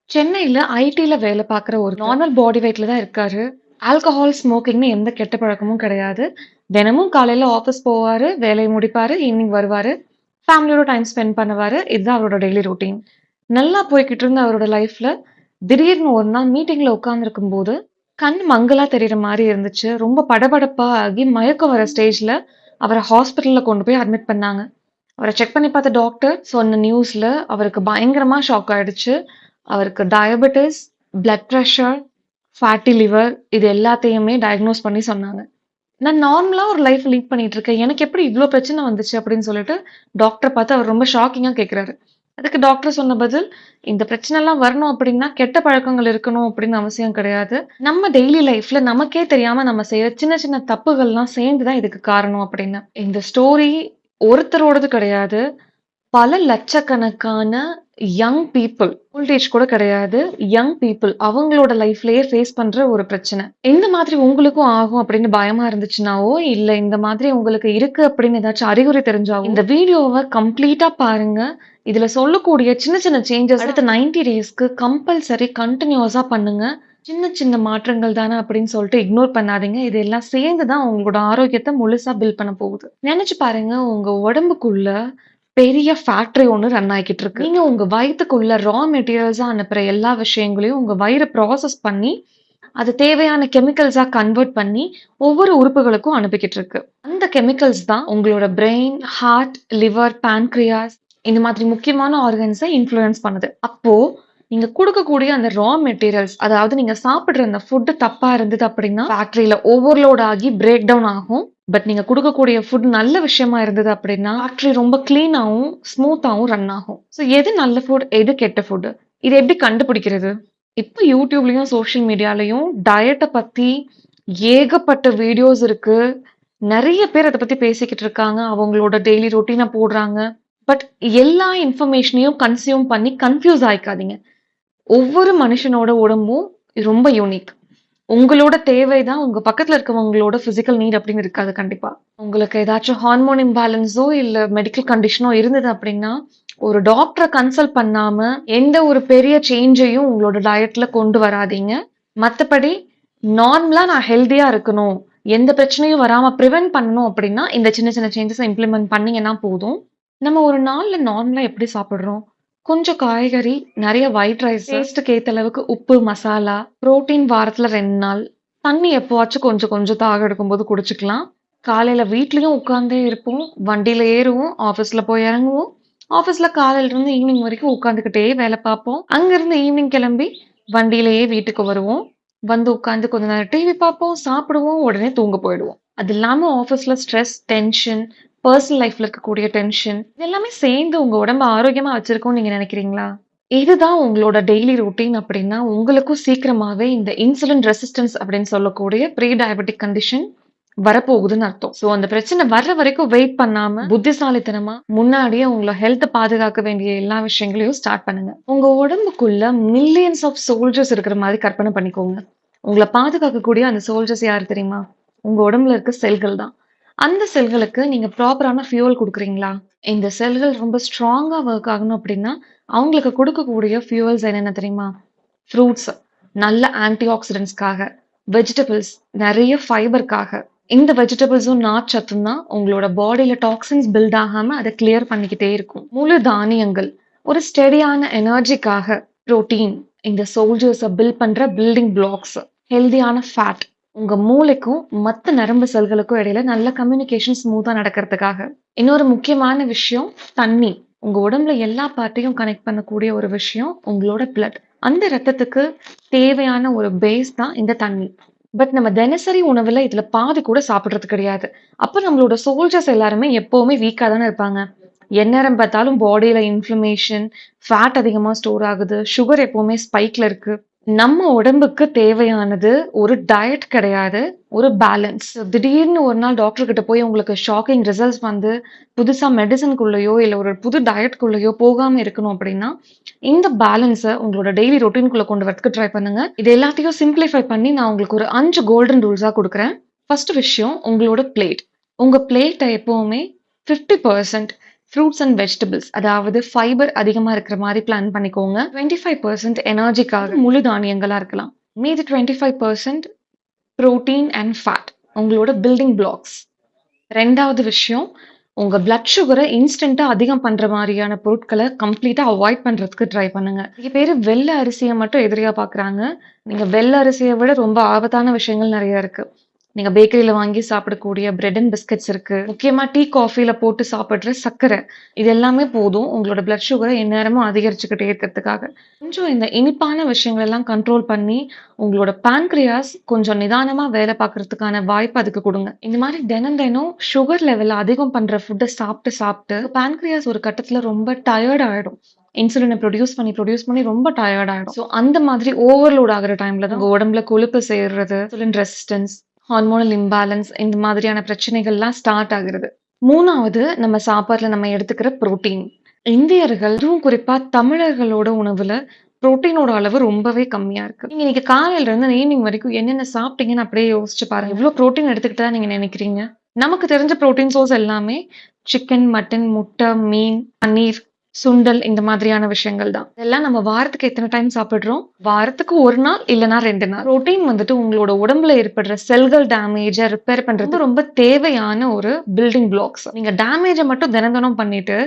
சென்னையில ஐடில வேலை பார்க்குற ஒரு நார்மல் பாடி வெயிட்ல தான் இருக்காரு. ஆல்கஹால், ஸ்மோக்கிங்ன்னு எந்த கெட்ட பழக்கமும் கிடையாது. தினமும் காலையில ஆஃபீஸ் போவாரு, வேலைய முடிப்பாரு, ஈவினிங் வருவாரு, ஃபேமிலியோட டைம் ஸ்பெண்ட் பண்ணுவாரு. இதுதான் அவரோட டெய்லி ரொட்டீன். நல்லா போய்க்கிட்டு இருந்த அவரோட லைஃப்ல, திடீர்னு ஒரு நாள் மீட்டிங்ல உட்கார்ந்திருக்கும்போது, கண் மங்கலா தெரியிற மாரி இருந்துச்சு. ரொம்ப படபடப்பா ஆகி மயக்கம் வர ஸ்டேஜ்ல அவர ஹாஸ்பிட்டல்ல கொண்டு போய் அட்மிட் பண்ணாங்க. அவர செக் பண்ணி பார்த்த டாக்டர் சொன்ன நியூஸ்ல அவருக்கு பயங்கரமா ஷாக் ஆயிடுச்சு. அவருக்கு diabetes, blood pressure, fatty liver இது எல்லாத்தையுமே டயக்னோஸ் பண்ணி சொன்னாங்க. நான் நார்மலா ஒரு லைஃப் லீட் பண்ணிட்டு இருக்கேன். எனக்கு எப்படி இவ்ளோ பிரச்சனை வந்துச்சு அப்படின்னு சொல்லிட்டு டாக்டர பார்த்து அவர் ரொம்ப ஷாக்கிங்கா கேட்கிறாரு. அதுக்கு டாக்டர் சொன்ன பதில், இந்த பிரச்சனைலாம் வரணும் அப்படின்னா கெட்ட பழக்கங்கள் இருக்கணும் அப்படின்னு அவசியம் கிடையாது. நம்ம டெய்லி லைஃப்ல நமக்கே தெரியாம நம்ம செய்யற சின்ன சின்ன தப்புகள்லாம் சேர்ந்து தான் இதுக்கு காரணம் அப்படின்னு. இந்த ஸ்டோரி ஒருத்தரோடது கிடையாது. பல லட்சக்கணக்கான யங் பீப்பிள் ஓல்ட் ஏஜ் கூட கிடையாது. யங் பீப்பிள் அவங்களோட லைஃப்லயே ஃபேஸ் பண்ற ஒரு பிரச்சனை. இந்த மாதிரி உங்களுக்கும் ஆகும் அப்படின்னு பயமா இருந்துச்சுனாவோ, இல்ல இந்த மாதிரி உங்களுக்கு இருக்கு அப்படின்னு ஏதாச்சும் அறிகுறி தெரிஞ்சாவோ, இந்த வீடியோவ கம்ப்ளீட்டா பாருங்க. இதுல சொல்லக்கூடிய சின்ன சின்ன சேஞ்சஸ் அடுத்த 90 டேஸ்க்கு கம்பல்சரி கண்டினியூஸா பண்ணுங்க. சின்ன சின்ன மாற்றங்கள் தானே அப்படின்னு சொல்லிட்டு இக்னோர் பண்ணாதீங்க. இது எல்லாம் சேர்ந்து தான் உங்களோட ஆரோக்கியத்த முழுசா பில்ட் பண்ண போகுது. நினைச்சு பாருங்க, உங்க உடம்புக்குள்ள பெரிய ஃபேக்டரி ஒண்ணு ரன் ஆயிக்கிட்டு இருக்கு. நீங்க உங்க வயித்துக்குள்ள ரா மெட்டீரியல்ஸா அனுப்புற எல்லா விஷயங்களையும் உங்க வயிறு ப்ராசஸ் பண்ணி, அது தேவையான கெமிக்கல்ஸா கன்வெர்ட் பண்ணி ஒவ்வொரு உறுப்புகளுக்கும் அனுப்பிக்கிட்டு இருக்கு. அந்த கெமிக்கல்ஸ் தான் உங்களோட பிரெயின், ஹார்ட், லிவர், பான்கிரியாஸ் இந்த மாதிரி முக்கியமான ஆர்கன்ஸ இன்ஃப்ளூயன்ஸ் பண்ணுது. அப்போ நீங்க குடுக்கக்கூடிய அந்த ரா மெட்டீரியல்ஸ், அதாவது நீங்க சாப்பிடுற அந்த ஃபுட் தப்பா இருந்தது அப்படின்னா, ஃபேக்டரியில ஓவர்லோட் ஆகி பிரேக் டவுன் ஆகும். பட் நீங்க குடுக்கக்கூடிய ஃபுட் நல்ல விஷயமா இருந்தது அப்படின்னா, ஃபேக்டரி ரொம்ப கிளீனாவும், ஸ்மூத்தாவும் ரன் ஆகும். ஸோ எது நல்ல ஃபுட், எது கெட்ட ஃபுட்? இத எப்படி கண்டுபிடிக்கிறது? இப்ப யூடியூப்லயும், சோசியல் மீடியாலயும் டயட்ட பத்தி ஏகப்பட்ட வீடியோஸ் இருக்கு. நெறைய பேர் அத பத்தி பேசிக்கிட்டு இருக்காங்க. அவங்களோட டெய்லி ரொட்டீன போடுறாங்க. பட் எல்லா இன்ஃபர்மேஷனையும் கன்சியூம் பண்ணி கன்ஃப்யூஸ் ஆயிக்காதீங்க. ஒவ்வொரு மனுஷனோட உடம்பும் ரொம்ப யூனிக். உங்களோட தேவை தான் உங்க பக்கத்துல இருக்கவங்களோட பிசிக்கல் நீட் அப்படின்னு இருக்காது கண்டிப்பா. உங்களுக்கு ஏதாச்சும் ஹார்மோன் இம்பேலன்ஸோ இல்ல மெடிக்கல் கண்டிஷனோ இருந்தது அப்படின்னா, ஒரு டாக்டர கன்சல்ட் பண்ணாம எந்த ஒரு பெரிய சேஞ்சையும் உங்களோட டயட்ல கொண்டு வராதீங்க. மத்தபடி நார்மலா நான் ஹெல்தியா இருக்கணும், எந்த பிரச்சனையும் வராம பிரிவென்ட் பண்ணணும் அப்படின்னா, இந்த சின்ன சின்ன சேஞ்சஸ இம்ப்ளிமெண்ட் பண்ணீங்கன்னா போதும். நம்ம ஒரு நாள்ல நார்மலா எப்படி சாப்பிடுறோம்? கொஞ்சம் காய்கறி, நெறைய ஒயிட் ரைஸ், டேஸ்ட்டுக்கு ஏத்த அளவுக்கு உப்பு, மசாலா, புரோட்டீன் வாரத்துல 2 நாள், தண்ணி எப்பவாச்சும் கொஞ்சம் கொஞ்சம் தாகம் எடுக்கும்போது குடிச்சுக்கலாம். காலையில வீட்லயும் உட்கார்ந்தே இருப்போம். வண்டியில ஏறுவோம், ஆஃபீஸ்ல போய் இறங்குவோம். ஆஃபீஸ்ல காலையில இருந்து ஈவினிங் வரைக்கும் உட்கார்ந்துகிட்டே வேலை பார்ப்போம். அங்கிருந்து ஈவினிங் கிளம்பி வண்டியிலேயே வீட்டுக்கு வருவோம். வந்து உட்கார்ந்து கொஞ்ச நேரம் டிவி பார்ப்போம், சாப்பிடுவோம், உடனே தூங்க போயிடுவோம். அது இல்லாம ஆஃபீஸ்ல ஸ்ட்ரெஸ், டென்ஷன், பர்சனல் லைஃப்ல இருக்கக்கூடிய டென்ஷன் இது எல்லாமே சேர்ந்து உங்க உடம்ப ஆரோக்கியமா வச்சிருக்கும்னு நீங்க நினைக்கிறீங்களா? இதுதான் உங்களோட டெய்லி ரொட்டீன் அப்படின்னா, உங்களுக்கும் சீக்கிரமாவே இந்த இன்சுலின் ரெசிஸ்டன்ஸ் அப்படின்னு சொல்லக்கூடிய ப்ரீ டயபெட்டிக் கண்டிஷன் வரப்போகுதுன்னு அர்த்தம். சோ அந்த பிரச்சனை வர்ற வரைக்கும் வெயிட் பண்ணாம புத்திசாலித்தனமா முன்னாடியே உங்கள ஹெல்த்த பாதுகாக்க வேண்டிய எல்லா விஷயங்களையும் ஸ்டார்ட் பண்ணுங்க. உங்க உடம்புக்குள்ள மில்லியன்ஸ் ஆஃப் சோல்ஜர்ஸ் இருக்கிற மாதிரி கற்பனை பண்ணிக்கோங்க. உங்கள பாதுகாக்கக்கூடிய அந்த சோல்ஜர்ஸ் யாரு தெரியுமா? உங்க உடம்புல இருக்க செல்கள் தான். அந்த செல்களுக்கு நீங்க ப்ராப்பரான ஃபியூவல் குடுக்குறீங்களா? இந்த செல்கள் ரொம்ப ஸ்ட்ராங்கா வொர்க் ஆகணும் அப்படின்னா, அவங்களுக்கு குடுக்கக்கூடிய ஃபியூவல்ஸ் என்னென்ன தெரியுமா? ஃப்ரூட்ஸ், நல்ல ஆன்டி ஆக்ஸிடென்ட்ஸ்க்காக, வெஜிடபிள்ஸ், நெறைய ஃபைபர்க்காக. இந்த வெஜிடபிள்ஸும் நார்ச்சத்தும் தான் உங்களோட பாடியில டாக்ஸின்ஸ் பில்ட் ஆகாம அத கிளியர் பண்ணிக்கிட்டே இருக்கும். முழு தானியங்கள், ஒரு ஸ்டெடியான எனர்ஜிக்காக, புரோட்டீன், இந்த சோல்ஜர்ஸ பில்ட் பண்ற பில்டிங் பிளாக்ஸ், ஹெல்தியான ஃபேட், உங்க மூளைக்கும் மத்த நரம்பு செல்களுக்கும் இடையில நல்ல கம்யூனிகேஷன் ஸ்மூத்தா நடக்கிறதுக்காக. இன்னொரு முக்கியமான விஷயம் தண்ணி. உங்க உடம்புல எல்லா பார்ட்டையும் கனெக்ட் பண்ணக்கூடிய ஒரு விஷயம் உங்களோட பிளட். அந்த ரத்தத்துக்கு தேவையான ஒரு பேஸ் தான் இந்த தண்ணி. பட் நம்ம தினசரி உணவுல இதுல பாதி கூட சாப்பிடுறது கிடையாது. அப்ப நம்மளோட சோல்ஜர்ஸ் எல்லாருமே எப்பவுமே வீக்கா தானே இருப்பாங்க. எந்நேரம் பார்த்தாலும் பாடியில இன்ஃப்ளமேஷன், ஃபேட் அதிகமா ஸ்டோர் ஆகுது, சுகர் எப்பவுமே ஸ்பைக்ல இருக்கு. நம்ம உடம்புக்கு தேவையானது ஒரு டயட் கிடையாது, ஒரு பேலன்ஸ். திடீர்னு ஒரு நாள் டாக்டர் கிட்ட போய் உங்களுக்கு ஷாக்கிங் ரிசல்ட்ஸ் வந்து புதுசா மெடிசின்குள்ளயோ இல்ல ஒரு புது டயட்குள்ளயோ போகாம இருக்கணும் அப்படின்னா, இந்த பேலன்ஸ உங்களோட டெய்லி ரொட்டீன்குள்ள கொண்டு வரதுக்கு ட்ரை பண்ணுங்க. இது எல்லாத்தையும் சிம்பிளிஃபை பண்ணி நான் உங்களுக்கு ஒரு 5 கோல்டன் ரூல்ஸா குடுக்குறேன். ஃபர்ஸ்ட் விஷயம் உங்களோட பிளேட். உங்க பிளேட்ட எப்பவுமே 50% ஃப்ரூட்ஸ் அண்ட் வெஜிடபிள்ஸ் அதாவது ஃபைபர் அதிகமா இருக்கிற மாதிரி பிளான் பண்ணிக்கோங்க. 25% எனர்ஜிக்காக முழு தானியங்களா இருக்கலாம். மீதி 25% புரோட்டீன் அண்ட் ஃபேட் உங்களோட பில்டிங் பிளாக்ஸ். 2வது விஷயம், உங்க பிளட் சுகரை இன்ஸ்டன்ட்டா அதிகம் பண்ற மாதிரியான பொருட்களை கம்ப்ளீட்டா அவாய்ட் பண்றதுக்கு ட்ரை பண்ணுங்க. நிறைய பேர் வெள்ளை அரிசியை மட்டும் எதிரியா பாக்குறாங்க. நீங்க வெள்ளை அரிசியை விட ரொம்ப ஆபத்தான விஷயங்கள் நிறைய இருக்கு. நீங்க பேக்கரியில வாங்கி சாப்பிடக்கூடிய பிரெட் அண்ட் பிஸ்கட்ஸ் இருக்கு. முக்கியமா டீ காஃபில போட்டு சாப்பிடுற சர்க்கரை, இது எல்லாமே போதும் உங்களோட பிளட் சுகரை எந்நேரமும் அதிகரிச்சுக்கிட்டே இருக்கிறதுக்காக. கொஞ்சம் இந்த இனிப்பான விஷயங்கள் எல்லாம் கண்ட்ரோல் பண்ணி உங்களோட பான்கிரியாஸ் கொஞ்சம் நிதானமா வேலை பார்க்கறதுக்கான வாய்ப்பு அதுக்கு கொடுங்க. இந்த மாதிரி தினம் தினம் சுகர் லெவல் அதிகம் பண்ற ஃபுட்டை சாப்பிட்டு சாப்பிட்டு பான்கிரியாஸ் ஒரு கட்டத்துல ரொம்ப டயர்ட் ஆயிடும். இன்சுலினை ப்ரொடியூஸ் பண்ணி ரொம்ப டயர்ட் ஆயிடும். ஸோ அந்த மாதிரி ஓவர்லோட் ஆகுற டைம்ல தான் உங்க உடம்புல கொழுப்பு சேர்றது, இன்சுலின் ரெசிஸ்டன்ஸ், ஹார்மோனல் இம்பேலன்ஸ் இந்த மாதிரியான பிரச்சனைகள்லாம் ஸ்டார்ட் ஆகுறது. 3வது நம்ம சாப்பாட்டுல நம்ம எடுத்துக்கிற புரோட்டீன். இந்தியர்கள் அதுவும் குறிப்பா தமிழர்களோட உணவுல புரோட்டீனோட அளவு ரொம்பவே கம்மியா இருக்கு. நீங்க இன்னைக்கு காலையில இருந்து ஈவினிங் வரைக்கும் என்னென்ன சாப்பிட்டீங்கன்னு அப்படியே யோசிச்சு பாருங்க. எவ்வளவு புரோட்டீன் எடுத்துக்கிட்டதா நீங்க நினைக்கிறீங்க? நமக்கு தெரிஞ்ச புரோட்டீன் சோர்ஸ் எல்லாமே சிக்கன், மட்டன், முட்டை, மீன், பன்னீர், சுண்டல் இந்த மாதிரியான விஷயங்கள் தான். இதெல்லாம் நம்ம வாரத்துக்கு எத்தனை டைம் சாப்பிடுறோம்? வாரத்துக்கு 1 நாள் இல்லனா 2 நாள். புரோட்டீன் வந்துட்டு உங்களோட உடம்புல ஏற்படுற செல்கள் டேமேஜை ரிப்பேர் பண்றது ரொம்ப தேவையான ஒரு பில்டிங் பிளாக்ஸ். நீங்க டேமேஜை மட்டும் தினம் தினம் பண்ணிட்டு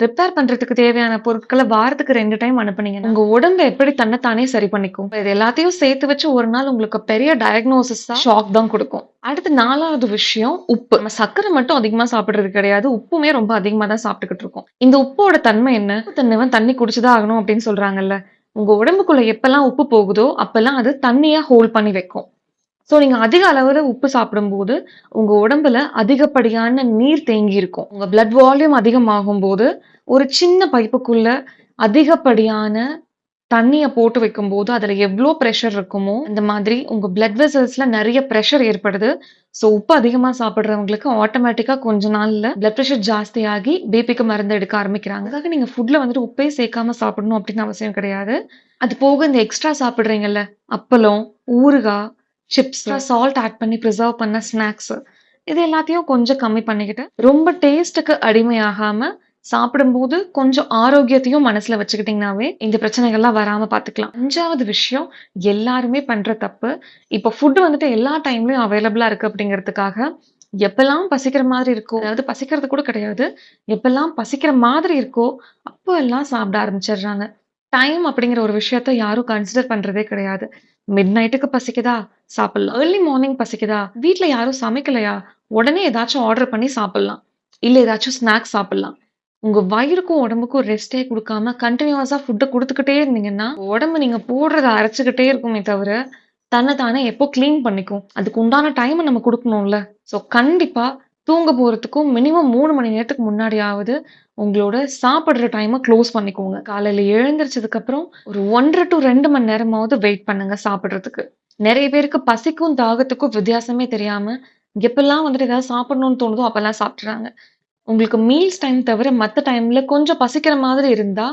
ரிப்பேர் பண்றதுக்கு தேவையான பொருட்களை வாரத்துக்கு 2 டைம் அனுப்புனீங்கன்னா உங்க உடம்பு எப்படி தன்னைத்தானே சரி பண்ணிக்கும். இது எல்லாத்தையும் சேர்த்து வச்சு ஒரு நாள் உங்களுக்கு பெரிய டயக்னோசிஸ் ஷாக் தான் கொடுக்கும். அடுத்து 4வது விஷயம் உப்பு. நம்ம சர்க்கரை மட்டும் அதிகமா சாப்பிடுறது கிடையாது, உப்புமே ரொம்ப அதிகமா தான் சாப்பிட்டுக்கிட்டு இருக்கோம். இந்த உப்போட தன்மை என்ன? தண்ணி குடிச்சுதான் ஆகணும் அப்படின்னு சொல்றாங்கல்ல. உங்க உடம்புக்குள்ள எப்பெல்லாம் உப்பு போகுதோ அப்பெல்லாம் அது தண்ணியா ஹோல்ட் பண்ணி வைக்கும். சோ நீங்க அதிக அளவுல உப்பு சாப்பிடும்போது உங்க உடம்புல அதிகப்படியான நீர் தேங்கி இருக்கும். உங்க பிளட் வால்யூம் அதிகமாகும் போது ஒரு சின்ன பைப்புக்குள்ள அதிகப்படியான தண்ணிய போட்டு வைக்கும்போது அதுல எவ்வளோ பிரஷர் இருக்குமோ அந்த மாதிரி உங்க பிளட் வெசல்ஸ்ல நிறைய பிரஷர் ஏற்படுது. சோ உப்பு அதிகமா சாப்பிடுறவங்களுக்கு ஆட்டோமேட்டிக்கா கொஞ்ச நாள்ல பிளட் பிரஷர் ஜாஸ்தி ஆகி பிபிக்கு மருந்து எடுக்க ஆரம்பிக்கிறாங்க. அதுக்காக நீங்க ஃபுட்ல வந்துட்டு உப்பே சேர்க்காம சாப்பிடணும் அப்படின்னு அவசியம் கிடையாது. அது போக இந்த எக்ஸ்ட்ரா சாப்பிடுறீங்கல்ல, அப்பளம், ஊறுகாய், சிப்ஸ், சால்ட் ஆட் பண்ணி ப்ரிசர்வ் பண்ண ஸ்நாக்ஸ், இது எல்லாத்தையும் கொஞ்சம் கம்மி பண்ணிக்கிட்டு ரொம்ப டேஸ்ட்டுக்கு அடிமையாகாம சாப்பிடும்போது கொஞ்சம் ஆரோக்கியத்தையும் மனசுல வச்சுக்கிட்டீங்கன்னாவே இந்த பிரச்சனைகள்லாம் வராம பாத்துக்கலாம். 5வது விஷயம், எல்லாருமே பண்ற தப்பு. இப்ப ஃபுட் வந்துட்டு எல்லா டைம்லயும் அவைலபிளா இருக்கு அப்படிங்கிறதுக்காக எப்பெல்லாம் பசிக்கிற மாதிரி இருக்கோ, அதாவது பசிக்கிறது கூட கிடையாது, எப்பெல்லாம் பசிக்கிற மாதிரி இருக்கோ அப்போ எல்லாம் சாப்பிட ஆரம்பிச்சிடுறாங்க. டைம் அப்படிங்கிற ஒரு விஷயத்த யாரும் கன்சிடர் பண்றதே கிடையாது. மிட் நைட்டுக்கு பசிக்குதா சாப்பிடலாம், ஏர்லி மார்னிங் பசிக்குதா, வீட்ல யாரும் சமைக்கலையா, உடனே ஏதாச்சும் ஆர்டர் பண்ணி சாப்பிடலாம், இல்ல ஏதாச்சும் ஸ்நாக்ஸ் சாப்பிடலாம். உங்க வயிறுக்கும் உடம்புக்கும் ரெஸ்டே குடுக்காம கன்டினியூஸா ஃபுட்ட குடுத்துக்கிட்டே இருந்தீங்கன்னா, உடம்பு நீங்க போடுறத அரைச்சுக்கிட்டே இருக்குமே தவிர, தன்னைத்தானே எப்போ கிளீன் பண்ணிக்கும். அதுக்கு உண்டான டைம நம்ம குடுக்கணும்ல. ஸோ கண்டிப்பா தூங்க போறதுக்கும் மினிமம் 3 மணி நேரத்துக்கு முன்னாடியாவது உங்களோட சாப்பிடுற டைம க்ளோஸ் பண்ணிக்கோங்க. காலையில எழுந்திரிச்சதுக்கு அப்புறம் ஒரு 1 டூ 2 மணி நேரமாவது வெயிட் பண்ணுங்க சாப்பிடுறதுக்கு. நெறைய பேருக்கு பசிக்கும், தாகத்துக்கும் வித்தியாசமே தெரியாம, எப்பல்லாம் வந்துட்டு ஏதாவது சாப்பிடணும்னு தோணுதோ அப்பல்லாம் சாப்பிட்டுறாங்க. உங்களுக்கு மீல்ஸ் டைம் தவிர மத்த டைம்ல கொஞ்சம் பசிக்கிற மாதிரி இருந்தா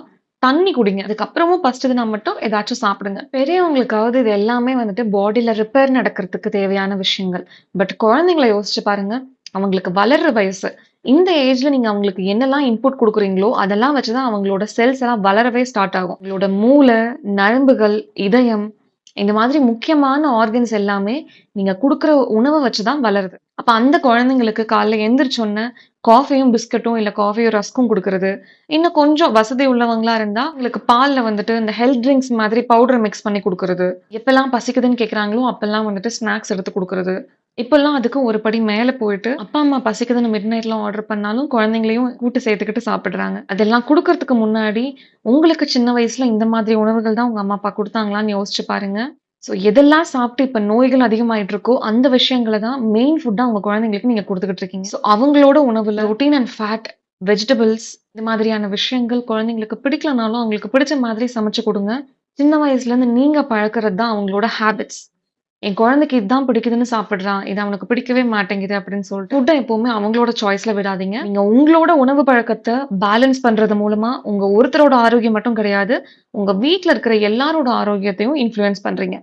தண்ணி குடிங்க. அதுக்கப்புறமும் பசிச்சதுன்னா மட்டும் ஏதாச்சும் சாப்பிடுங்க. பெரியவங்களுக்காவது இது எல்லாமே வந்துட்டு பாடியில ரிப்பேர் நடக்கிறதுக்கு தேவையான விஷயங்கள். பட் குழந்தைங்கள யோசிச்சு பாருங்க. அவங்களுக்கு வளர்ற வயசு. இந்த ஏஜ்ல நீங்க அவங்களுக்கு என்னெல்லாம் இன்புட் குடுக்குறீங்களோ, அதெல்லாம் வச்சுதான் அவங்களோட செல்ஸ் எல்லாம் வளரவே ஸ்டார்ட் ஆகும். உங்களோட மூளை, நரம்புகள், இதயம் இந்த மாதிரி முக்கியமான ஆர்கன்ஸ் எல்லாமே நீங்க குடுக்குற உணவ வச்சுதான் வளருது. அப்ப அந்த குழந்தைங்களுக்கு காலைல எந்திரிச்ச காஃபியும், பிஸ்கட்டும் இல்ல காஃபியும், ரஸ்க்கும் குடுக்குறது. இன்னும் கொஞ்சம் வசதி உள்ளவங்களா இருந்தா, உங்களுக்கு பால்ல வந்துட்டு இந்த ஹெல்த் ட்ரிங்க்ஸ் மாதிரி பவுடர் மிக்ஸ் பண்ணி குடுக்குறது. எப்பல்லாம் பசிக்குதுன்னு கேட்குறாங்களோ, அப்பல்லாம் வந்துட்டு ஸ்நாக்ஸ் எடுத்து குடுக்குறது. இப்பல்லாம் அதுக்கு ஒரு படி மேல போயிட்டு, அப்பா, அம்மா பசிக்குதுன்னு மிட் நைட்ல ஆர்டர் பண்ணாலும் குழந்தைங்களையும் கூட்டு சேர்த்துக்கிட்டு சாப்பிடுறாங்க. அதெல்லாம் குடுக்கறதுக்கு முன்னாடி, உங்களுக்கு சின்ன வயசுல இந்த மாதிரி உணவுகள் தான் உங்க அம்மா, அப்பா குடுத்தாங்களான்னு யோசிச்சு பாருங்க. ஸோ எதெல்லாம் சாப்பிட்டு இப்ப நோய்கள் அதிகமாயிட்டு இருக்கோ, அந்த விஷயங்கள தான் மெயின் ஃபுட்டா உங்க குழந்தைங்களுக்கு நீங்க குடுத்துக்கிட்டு இருக்கீங்க. ஸோ அவங்களோட உணவுல புரோட்டீன் அண்ட் ஃபேட், வெஜிடபிள்ஸ் இந்த மாதிரியான விஷயங்கள் குழந்தைங்களுக்கு பிடிக்கலனாலும் அவங்களுக்கு பிடிச்ச மாதிரி சமைச்சு குடுங்க. சின்ன வயசுல இருந்து நீங்க பழக்குறது தான் அவங்களோட ஹேபிட்ஸ். என் குழந்தைக்கு இதுதான் பிடிக்குதுன்னு சாப்பிடுறான், இது அவனுக்கு பிடிக்கவே மாட்டேங்குது அப்படின்னு சொல்லிட்டு ஃபுட்டை எப்பவுமே அவங்களோட சாய்ஸ்ல விடாதீங்க. நீங்க உங்களோட உணவு பழக்கத்தை பேலன்ஸ் பண்றது மூலமா உங்க ஒருத்தரோட ஆரோக்கியம் மட்டும் கிடையாது, உங்க வீட்ல இருக்கிற எல்லாரோட ஆரோக்கியத்தையும் இன்ஃப்ளூயன்ஸ் பண்றீங்க.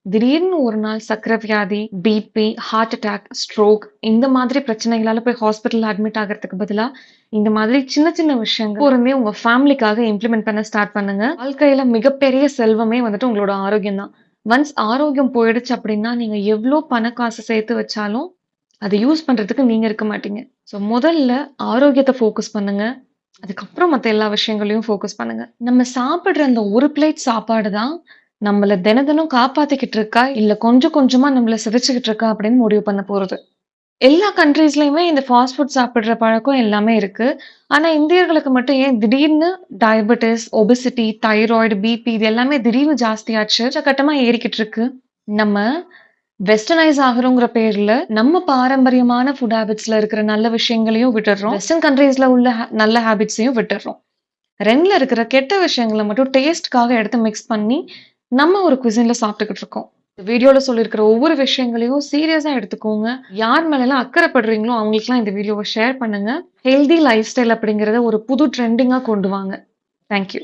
திடீர்னு ஒரு நாள் சர்க்கரை வியாதி, பிபி, ஹார்ட் அட்டாக், ஸ்ட்ரோக் இந்த மாதிரி பிரச்சனைகளால போய் ஹாஸ்பிட்டல்ல அட்மிட் ஆகிறதுக்கு பதிலா இந்த மாதிரி சின்ன சின்ன விஷயங்கள் பொறுமே உங்க ஃபேமிலிக்காக இம்ப்ளிமெண்ட் பண்ண ஸ்டார்ட் பண்ணுங்க. வாழ்க்கையில மிகப்பெரிய செல்வமே வந்துட்டு உங்களோட ஆரோக்கியம் தான். ஒன்ஸ் ஆரோக்கியம் போயிடுச்சு அப்படின்னா, நீங்க எவ்ளோ பண காசு சேர்த்து வச்சாலும், அத யூஸ் பண்றதுக்கு நீங்க இருக்க மாட்டீங்க. ஸோ முதல்ல ஆரோக்கியத்த ஃபோக்கஸ் பண்ணுங்க. அதுக்கப்புறம் மத்த எல்லா விஷயங்களையும் ஃபோக்கஸ் பண்ணுங்க. நம்ம சாப்பிடுற அந்த ஒரு பிளேட் சாப்பாடு தான் நம்மள தினம் தினம் காப்பாத்திக்கிட்டு இருக்கா, இல்ல கொஞ்சம் கொஞ்சமா நம்மள சிதைச்சுக்கிட்டு இருக்கா அப்படின்னு முடிவு பண்ண போறது. எல்லா கண்ட்ரீஸ்லயுமே இந்த ஃபாஸ்ட் ஃபுட் சாப்பிடுற பழக்கம் எல்லாமே இருக்கு. ஆனா இந்தியர்களுக்கு மட்டும் ஏன் திடீர்னு டயபெட்டிஸ், ஒபெசிட்டி, தைராய்டு, பிபி இது எல்லாமே திடீர்னு ஜாஸ்தியாச்சு. உச்சகட்டமா ஏறிக்கிட்டு இருக்கு. நம்ம வெஸ்டர்னைஸ் ஆகுறோங்கிற பேர்ல நம்ம பாரம்பரியமான ஃபுட் ஹேபிட்ஸ்ல இருக்கிற நல்ல விஷயங்களையும் விட்டுடுறோம். வெஸ்டர்ன் கண்ட்ரீஸ்ல உள்ள நல்ல ஹேபிட்ஸையும் விட்டுடுறோம். 2ல இருக்கிற கெட்ட விஷயங்கள மட்டும் டேஸ்ட்காக எடுத்து மிக்ஸ் பண்ணி நம்ம ஒரு குசின்ல சாப்பிட்டுக்கிட்டு இருக்கோம். இந்த வீடியோல சொல்லியிருக்கிற ஒவ்வொரு விஷயங்களையும் சீரியஸா எடுத்துக்கோங்க. யார் மேலலாம் அக்கறைப்படுறீங்களோ அவங்களுக்குலாம் இந்த வீடியோவ ஷேர் பண்ணுங்க. ஹெல்தி லைஃப் ஸ்டைல் அப்படிங்கிறத ஒரு புது ட்ரெண்டிங்கா கொண்டு வாங்க. Thank you.